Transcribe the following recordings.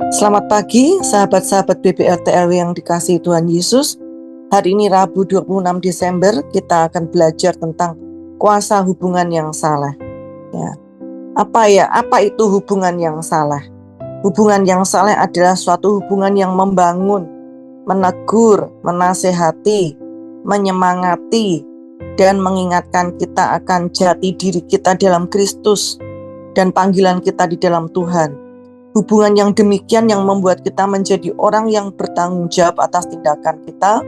Selamat pagi, sahabat-sahabat BBRTLW yang dikasihi Tuhan Yesus. Hari ini Rabu 26 Desember, kita akan belajar tentang kuasa hubungan yang salah. Ya. Apa itu hubungan yang salah? Hubungan yang salah adalah suatu hubungan yang membangun, menegur, menasehati, menyemangati, dan mengingatkan kita akan jati diri kita dalam Kristus dan panggilan kita di dalam Tuhan. Hubungan yang demikian yang membuat kita menjadi orang yang bertanggung jawab atas tindakan kita.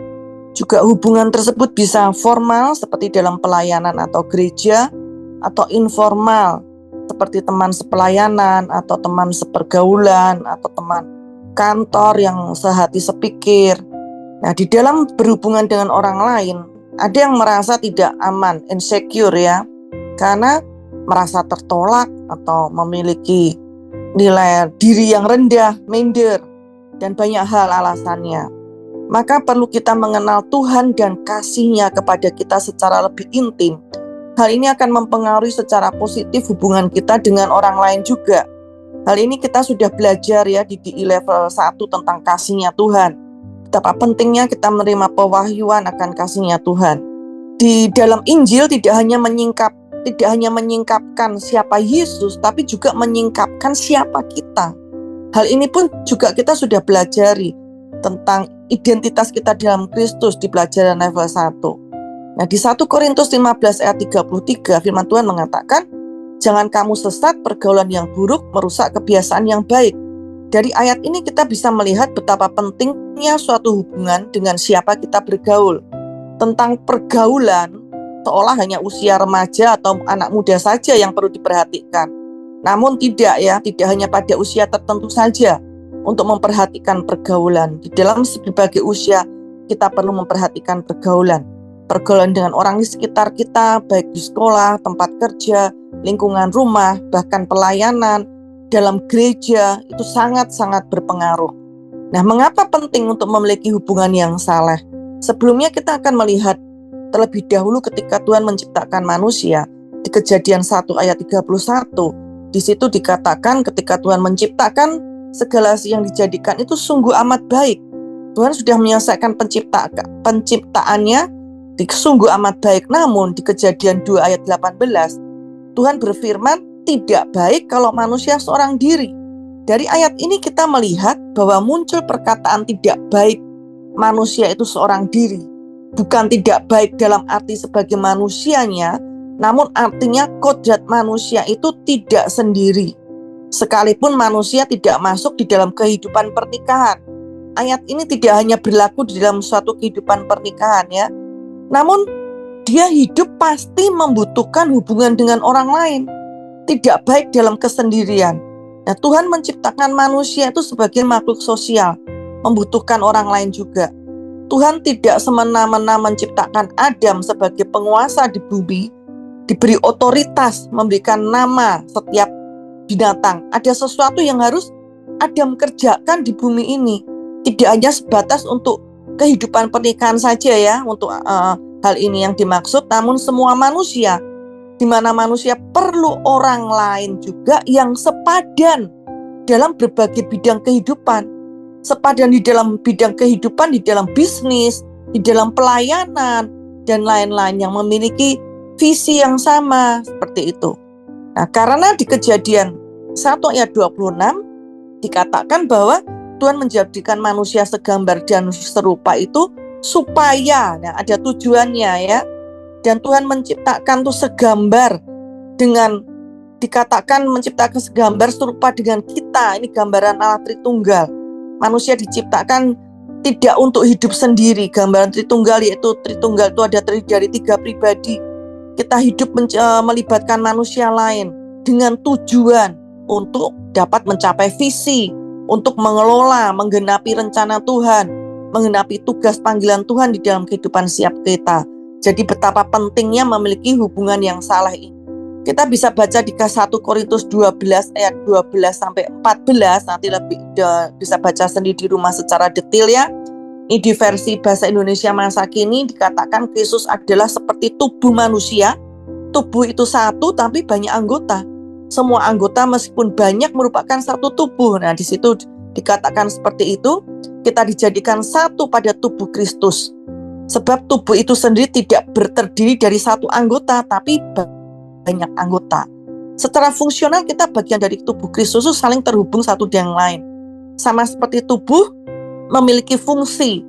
Juga hubungan tersebut bisa formal seperti dalam pelayanan atau gereja, atau informal seperti teman sepelayanan atau teman sepergaulan atau teman kantor yang sehati sepikir. Nah, di dalam berhubungan dengan orang lain, ada yang merasa tidak aman, insecure ya, karena merasa tertolak atau memiliki nilai diri yang rendah, minder, dan banyak hal alasannya. Maka perlu kita mengenal Tuhan dan kasih-Nya kepada kita secara lebih intim. Hal ini akan mempengaruhi secara positif hubungan kita dengan orang lain juga. Hal ini kita sudah belajar ya di DI level 1 tentang kasih-Nya Tuhan. Betapa pentingnya kita menerima pewahyuan akan kasih-Nya Tuhan. Di dalam Injil tidak hanya menyingkapkan siapa Yesus, tapi juga menyingkapkan siapa kita. Hal ini pun juga kita sudah pelajari tentang identitas kita dalam Kristus di pelajaran level 1. Nah, di 1 Korintus 15 ayat 33 firman Tuhan mengatakan, jangan kamu sesat, pergaulan yang buruk merusak kebiasaan yang baik. Dari ayat ini kita bisa melihat betapa pentingnya suatu hubungan dengan siapa kita bergaul. Tentang pergaulan, seolah hanya usia remaja atau anak muda saja yang perlu diperhatikan. Namun tidak hanya pada usia tertentu saja untuk memperhatikan pergaulan. Di dalam berbagai usia kita perlu memperhatikan pergaulan. Pergaulan dengan orang di sekitar kita, baik di sekolah, tempat kerja, lingkungan rumah, bahkan pelayanan, dalam gereja, itu sangat-sangat berpengaruh. Nah, mengapa penting untuk memiliki hubungan yang saleh? Sebelumnya kita akan melihat terlebih dahulu ketika Tuhan menciptakan manusia di Kejadian 1 ayat 31. Di situ dikatakan ketika Tuhan menciptakan segala yang dijadikan itu sungguh amat baik. Tuhan sudah menyelesaikan penciptaannya di sungguh amat baik. Namun di Kejadian 2 ayat 18 Tuhan berfirman tidak baik kalau manusia seorang diri. Dari ayat ini kita melihat bahwa muncul perkataan tidak baik manusia itu seorang diri. Bukan tidak baik dalam arti sebagai manusianya, namun artinya kodrat manusia itu tidak sendiri. Sekalipun manusia tidak masuk di dalam kehidupan pernikahan. Ayat ini tidak hanya berlaku di dalam suatu kehidupan pernikahan ya. Namun dia hidup pasti membutuhkan hubungan dengan orang lain. Tidak baik dalam kesendirian. Nah, Tuhan menciptakan manusia itu sebagai makhluk sosial, membutuhkan orang lain juga. Tuhan tidak semena-mena menciptakan Adam sebagai penguasa di bumi, diberi otoritas, memberikan nama setiap binatang. Ada sesuatu yang harus Adam kerjakan di bumi ini. Tidak hanya sebatas untuk kehidupan pernikahan saja ya, untuk hal ini yang dimaksud, namun semua manusia, di mana manusia perlu orang lain juga yang sepadan dalam berbagai bidang kehidupan. Sepadan di dalam bidang kehidupan, di dalam bisnis, di dalam pelayanan, dan lain-lain yang memiliki visi yang sama seperti itu. Nah, karena di Kejadian 1 ayat 26 dikatakan bahwa Tuhan menjadikan manusia segambar dan serupa itu supaya, nah ada tujuannya ya. Dan Tuhan menciptakan tuh segambar dengan dikatakan menciptakan segambar serupa dengan kita. Ini gambaran Allah Tritunggal. Manusia diciptakan tidak untuk hidup sendiri. Gambaran Tritunggal yaitu Tritunggal itu ada terdiri dari 3 pribadi. Kita hidup melibatkan manusia lain dengan tujuan untuk dapat mencapai visi, untuk mengelola, menggenapi rencana Tuhan, menggenapi tugas panggilan Tuhan di dalam kehidupan setiap kita. Jadi betapa pentingnya memiliki hubungan yang saleh ini. Kita bisa baca di 1 Korintus 12 ayat 12 sampai 14, nanti lebih bisa baca sendiri di rumah secara detail ya. Ini di versi bahasa Indonesia masa kini dikatakan Kristus adalah seperti tubuh manusia. Tubuh itu satu tapi banyak anggota. Semua anggota meskipun banyak merupakan satu tubuh. Nah, di situ Dikatakan seperti itu, kita dijadikan satu pada tubuh Kristus. Sebab tubuh itu sendiri tidak terdiri dari satu anggota, tapi banyak anggota. Secara fungsional kita bagian dari tubuh Kristus itu saling terhubung satu dengan lain. Sama seperti tubuh memiliki fungsi,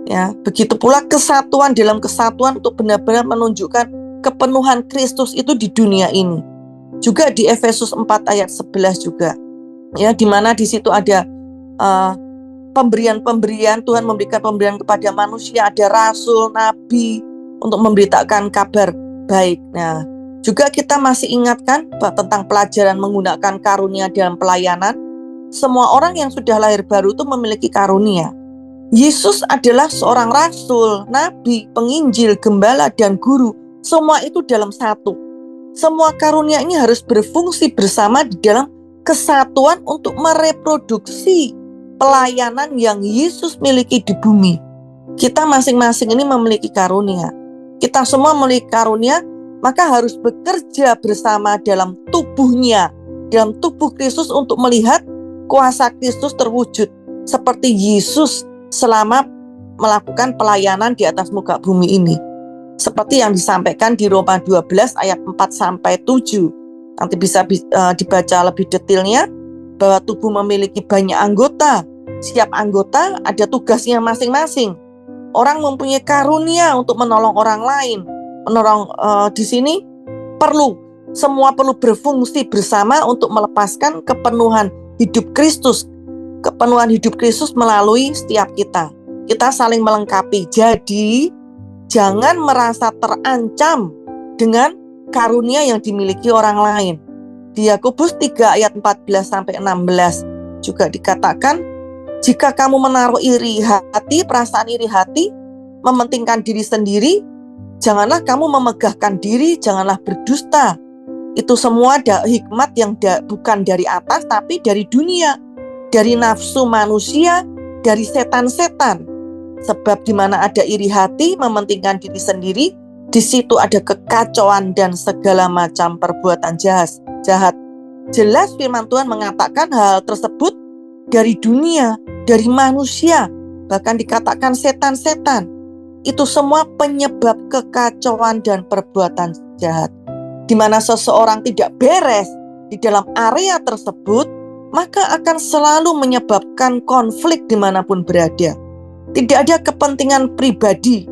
ya. Begitu pula kesatuan dalam kesatuan untuk benar-benar menunjukkan kepenuhan Kristus itu di dunia ini. Juga di Efesus 4 ayat 11 juga, ya, di mana di situ ada pemberian-pemberian. Tuhan memberikan pemberian kepada manusia, ada rasul, nabi untuk memberitakan kabar baik. Nah, juga kita masih ingatkan tentang pelajaran menggunakan karunia dalam pelayanan. Semua orang yang sudah lahir baru itu memiliki karunia. Yesus adalah seorang rasul, nabi, penginjil, gembala, dan guru. Semua itu dalam satu. Semua karunia ini harus berfungsi bersama di dalam kesatuan untuk mereproduksi pelayanan yang Yesus miliki di bumi. Kita masing-masing ini memiliki karunia. Kita semua memiliki karunia, maka harus bekerja bersama dalam tubuhnya, dalam tubuh Kristus untuk melihat kuasa Kristus terwujud seperti Yesus selama melakukan pelayanan di atas muka bumi ini. Seperti yang disampaikan di Roma 12 ayat 4-7. Nanti bisa dibaca lebih detailnya, bahwa tubuh memiliki banyak anggota. Setiap anggota ada tugasnya masing-masing. Orang mempunyai karunia untuk menolong orang lain. Menolong di sini semua perlu berfungsi bersama untuk melepaskan kepenuhan hidup Kristus. Kepenuhan hidup Kristus melalui setiap kita. Kita saling melengkapi. Jadi jangan merasa terancam dengan karunia yang dimiliki orang lain. Di Yakobus 3 ayat 14-16 juga dikatakan, jika kamu menaruh iri hati, perasaan iri hati, mementingkan diri sendiri, janganlah kamu memegahkan diri, janganlah berdusta. Itu semua ada hikmat yang bukan dari atas, tapi dari dunia, dari nafsu manusia, dari setan-setan. Sebab di mana ada iri hati, mementingkan diri sendiri, di situ ada kekacauan dan segala macam perbuatan jahat. Jelas firman Tuhan mengatakan hal tersebut dari dunia, dari manusia, bahkan dikatakan setan-setan. Itu semua penyebab kekacauan dan perbuatan jahat. Di mana seseorang tidak beres di dalam area tersebut, maka akan selalu menyebabkan konflik dimanapun berada. Tidak ada kepentingan pribadi.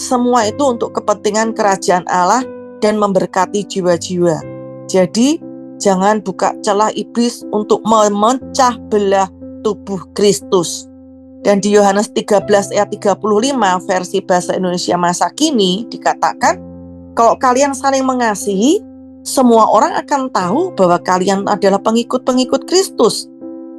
Semua itu untuk kepentingan kerajaan Allah dan memberkati jiwa-jiwa. Jadi, jangan buka celah iblis untuk memecah belah tubuh Kristus. Dan di Yohanes 13 ayat 35 versi bahasa Indonesia masa kini dikatakan, kalau kalian saling mengasihi, semua orang akan tahu bahwa kalian adalah pengikut-pengikut Kristus.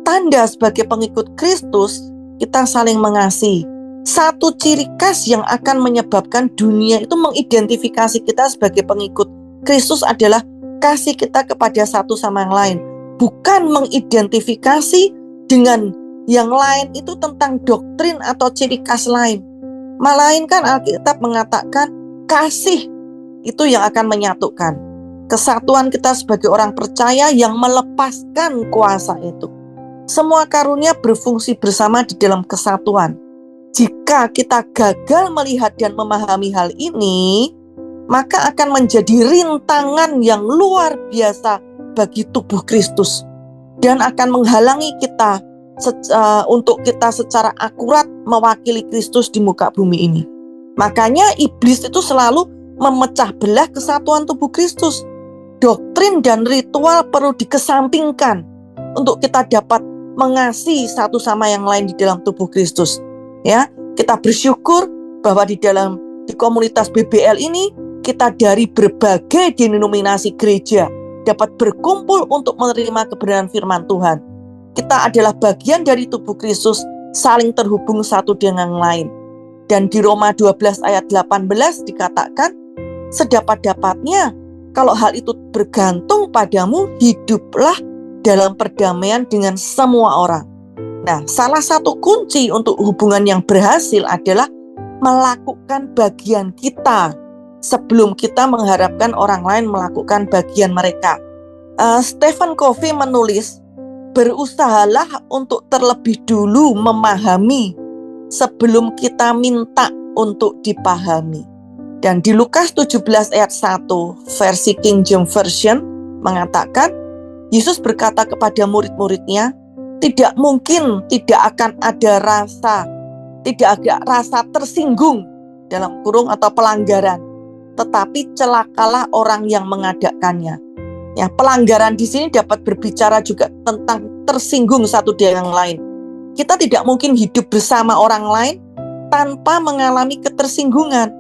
Tanda sebagai pengikut Kristus, kita saling mengasihi. Satu ciri khas yang akan menyebabkan dunia itu mengidentifikasi kita sebagai pengikut Kristus adalah kasih kita kepada satu sama yang lain. Bukan mengidentifikasi dengan yang lain itu tentang doktrin atau ciri khas lain. Melainkan Alkitab mengatakan kasih itu yang akan menyatukan. Kesatuan kita sebagai orang percaya yang melepaskan kuasa itu. Semua karunia berfungsi bersama di dalam kesatuan. Jika kita gagal melihat dan memahami hal ini, maka akan menjadi rintangan yang luar biasa bagi tubuh Kristus dan akan menghalangi kita untuk kita secara akurat mewakili Kristus di muka bumi ini. Makanya iblis itu selalu memecah belah kesatuan tubuh Kristus. Doktrin dan ritual perlu dikesampingkan untuk kita dapat mengasihi satu sama yang lain di dalam tubuh Kristus. Ya, kita bersyukur bahwa di komunitas BBL ini kita dari berbagai denominasi gereja dapat berkumpul untuk menerima kebenaran firman Tuhan. Kita adalah bagian dari tubuh Kristus, saling terhubung satu dengan yang lain. Dan di Roma 12 ayat 18 dikatakan, sedapat-dapatnya kalau hal itu bergantung padamu, hiduplah dalam perdamaian dengan semua orang. Nah, salah satu kunci untuk hubungan yang berhasil adalah melakukan bagian kita sebelum kita mengharapkan orang lain melakukan bagian mereka. Stephen Covey menulis berusahalah untuk terlebih dulu memahami sebelum kita minta untuk dipahami. Dan di Lukas 17 ayat 1 versi King James Version mengatakan, Yesus berkata kepada murid-muridnya, tidak mungkin tidak akan ada tidak ada rasa tersinggung dalam kurung atau pelanggaran, tetapi celakalah orang yang mengadakannya. Ya, pelanggaran di sini dapat berbicara juga tentang tersinggung satu dengan yang lain. Kita tidak mungkin hidup bersama orang lain tanpa mengalami ketersinggungan.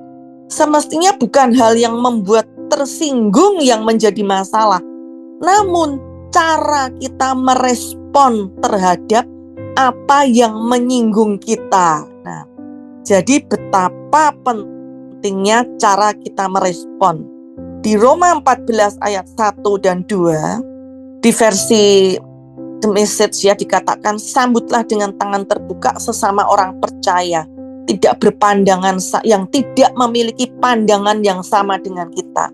Semestinya bukan hal yang membuat tersinggung yang menjadi masalah, namun cara kita merespon terhadap apa yang menyinggung kita. Nah, jadi betapa pentingnya cara kita merespon. Di Roma 14 ayat 1 dan 2, di versi The Message ya, dikatakan, sambutlah dengan tangan terbuka sesama orang percaya, tidak berpandangan yang tidak memiliki pandangan yang sama dengan kita.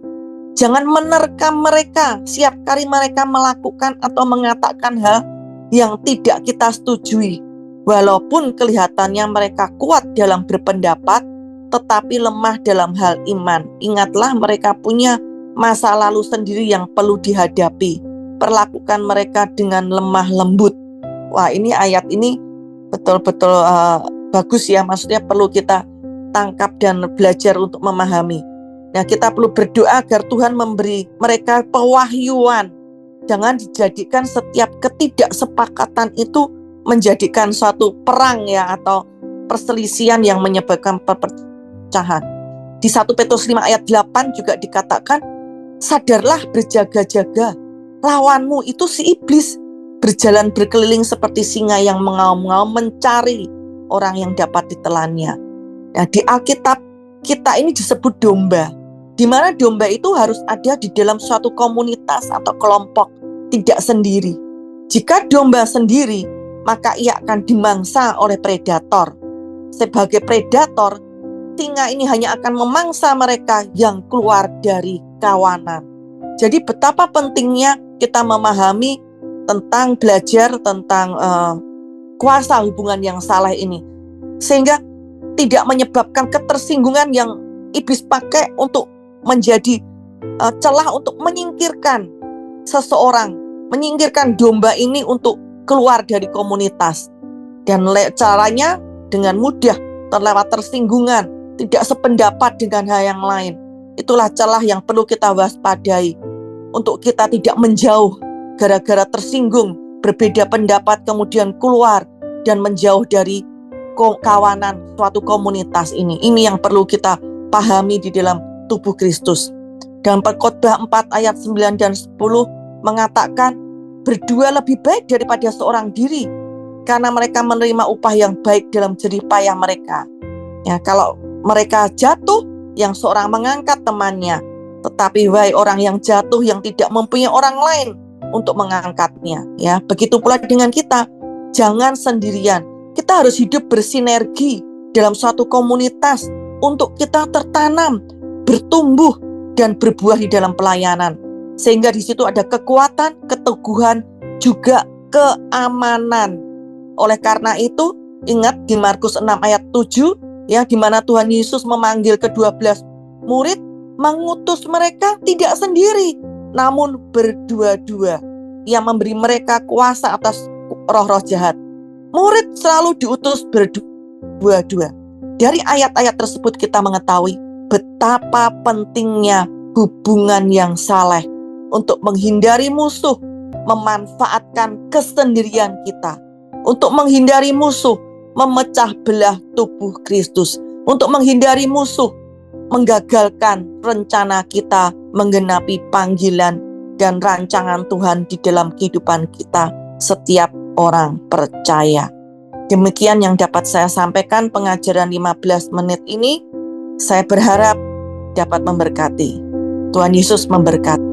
Jangan menerkam mereka setiap kali mereka melakukan atau mengatakan hal yang tidak kita setujui. Walaupun kelihatannya mereka kuat dalam berpendapat, tetapi lemah dalam hal iman. Ingatlah mereka punya masa lalu sendiri yang perlu dihadapi. Perlakukan mereka dengan lemah lembut. Wah, ini ayat ini betul-betul bagus ya. Maksudnya perlu kita tangkap dan belajar untuk memahami. Nah, kita perlu berdoa agar Tuhan memberi mereka pewahyuan. Jangan dijadikan setiap ketidaksepakatan itu menjadikan suatu perang ya, atau perselisihan yang menyebabkan perpecahan. Di 1 Petrus 5 ayat 8 juga dikatakan, sadarlah berjaga-jaga, lawanmu itu si iblis, berjalan berkeliling seperti singa yang mengaum-ngaum mencari orang yang dapat ditelannya. Nah, di Alkitab kita ini disebut domba, di mana domba itu harus ada di dalam suatu komunitas atau kelompok, tidak sendiri. Jika domba sendiri, maka ia akan dimangsa oleh predator. Sebagai predator, singa ini hanya akan memangsa mereka yang keluar dari kawanan. Jadi betapa pentingnya kita memahami tentang belajar tentang kuasa hubungan yang salah ini, sehingga tidak menyebabkan ketersinggungan yang iblis pakai untuk menjadi celah untuk menyingkirkan seseorang, menyingkirkan domba ini untuk keluar dari komunitas. Dan caranya dengan mudah terlewat tersinggungan, tidak sependapat dengan hal yang lain. Itulah celah yang perlu kita waspadai, untuk kita tidak menjauh gara-gara tersinggung, berbeda pendapat kemudian keluar dan menjauh dari kawanan suatu komunitas ini. Ini yang perlu kita pahami di dalam tubuh Kristus. Dalam Pengkhotbah 4 ayat 9 dan 10 mengatakan, berdua lebih baik daripada seorang diri, karena mereka menerima upah yang baik dalam jerih payah mereka. Ya, kalau mereka jatuh, yang seorang mengangkat temannya. Tetapi wahai orang yang jatuh yang tidak mempunyai orang lain untuk mengangkatnya. Ya, begitu pula dengan kita, jangan sendirian. Kita harus hidup bersinergi dalam suatu komunitas untuk kita tertanam, bertumbuh dan berbuah di dalam pelayanan. Sehingga di situ ada kekuatan, keteguhan, juga keamanan. Oleh karena itu, ingat di Markus 6 ayat 7, ya, di mana Tuhan Yesus memanggil ke-12 murid, mengutus mereka tidak sendiri, namun berdua-dua. Yang memberi mereka kuasa atas roh-roh jahat. Murid selalu diutus berdua-dua. Dari ayat-ayat tersebut kita mengetahui betapa pentingnya hubungan yang saleh untuk menghindari musuh, memanfaatkan kesendirian kita, untuk menghindari musuh, memecah belah tubuh Kristus, untuk menghindari musuh, menggagalkan rencana kita menggenapi panggilan dan rancangan Tuhan di dalam kehidupan kita setiap orang percaya. Demikian yang dapat saya sampaikan pengajaran 15 menit ini. Saya berharap dapat memberkati. Tuhan Yesus memberkati.